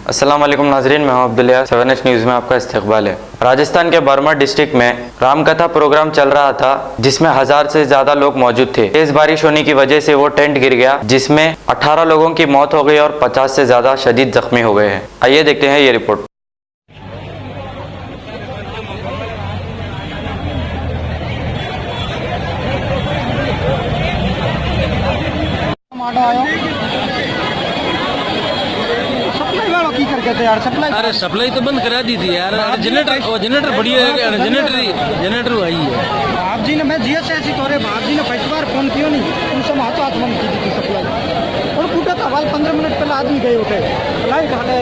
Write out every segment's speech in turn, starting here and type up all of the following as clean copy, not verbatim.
अस्सलाम वालेकुम नाजरीन, मैं हूं अब्दुल्ला। 7H न्यूज़ में आपका इस्तकबाल है। राजस्थान के बर्मा डिस्ट्रिक्ट में रामकथा प्रोग्राम चल रहा था, जिसमें 1000 से ज़्यादा लोग मौजूद थे। तेज बारिश होने की वजह से वो टेंट गिर गया, जिसमें 18 लोगों की मौत हो गई और 50 से ज़्यादा शदीद जख्मी हो गए हैं। आइए देखते हैं ये रिपोर्ट। अरे सप्लाई तो बंद करा दी थी यार। जनरेटर बढ़िया है, जनरेटर आई है। आप जी ने मैं जीएसएस तोरे आप जी ने फर्स्ट बार फोन किया नहीं, उन सब हाथ बंद की थी सप्लाई और पूछा था 15 मिनट पहले आदमी गए उठे लाइट हाले।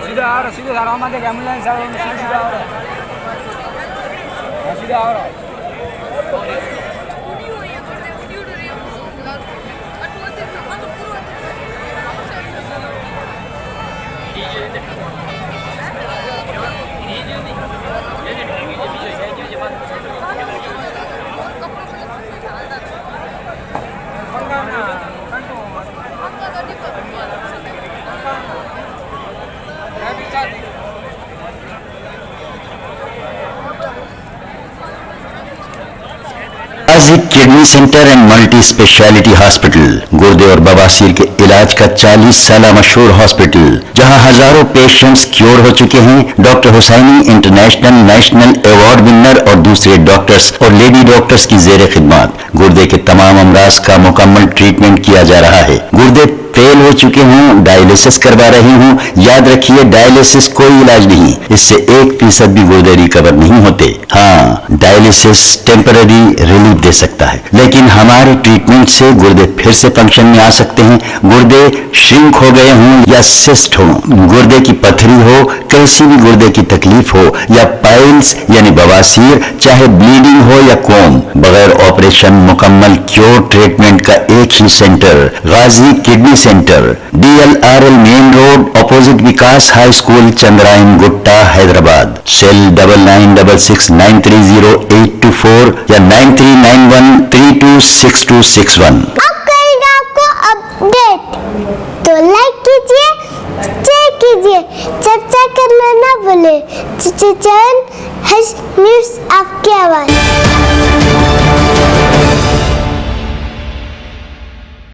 सीधा आ रहा एम्बुलेंस सीधा आ रहा। Ghazi kidney centre and multi speciality hospital गुर्दे और बवासीर के इलाज का 40 साल मशहूर हॉस्पिटल, जहां हजारों पेशेंट्स क्योर हो चुके हैं। Doctor Husaini international national award winner और दूसरे डॉक्टर्स और लेडी डॉक्टर्स की जेर खिदमत गुर्दे के तमाम अमराज का मुकम्मल ट्रीटमेंट किया जा रहा है। गुर्दे फेल हो चुके हों, डायलिसिस करवा रही हूं, याद रखिए डायलिसिस कोई इलाज नहीं, इससे 1% भी गुर्दे रिकवर नहीं होते। हाँ, डायलिसिस टेम्पररी रिलीफ दे सकता है, लेकिन हमारे ट्रीटमेंट से गुर्दे फिर से फंक्शन में आ सकते हैं। गुर्दे श्रिंक हो गए हों या सिस्ट हो, गुर्दे की पथरी हो, कैसी भी गुर्दे की तकलीफ हो या पाइल्स यानी बवासीर, चाहे ब्लीडिंग हो या कोम, बगैर ऑपरेशन मुकम्मल क्योर ट्रीटमेंट का एक ही centre, Ghazi kidney centre, DLRL main road, opposite Vikas high school, Chandrayangutta, Hyderabad. Cell 9966930824 या 9391326261। अब करेंगे आपको अपडेट, तो लाइक कीजिए, शेयर कीजिए, चर्चा करना ना भूले। चैनल न्यूज़ आपकी आवाज़।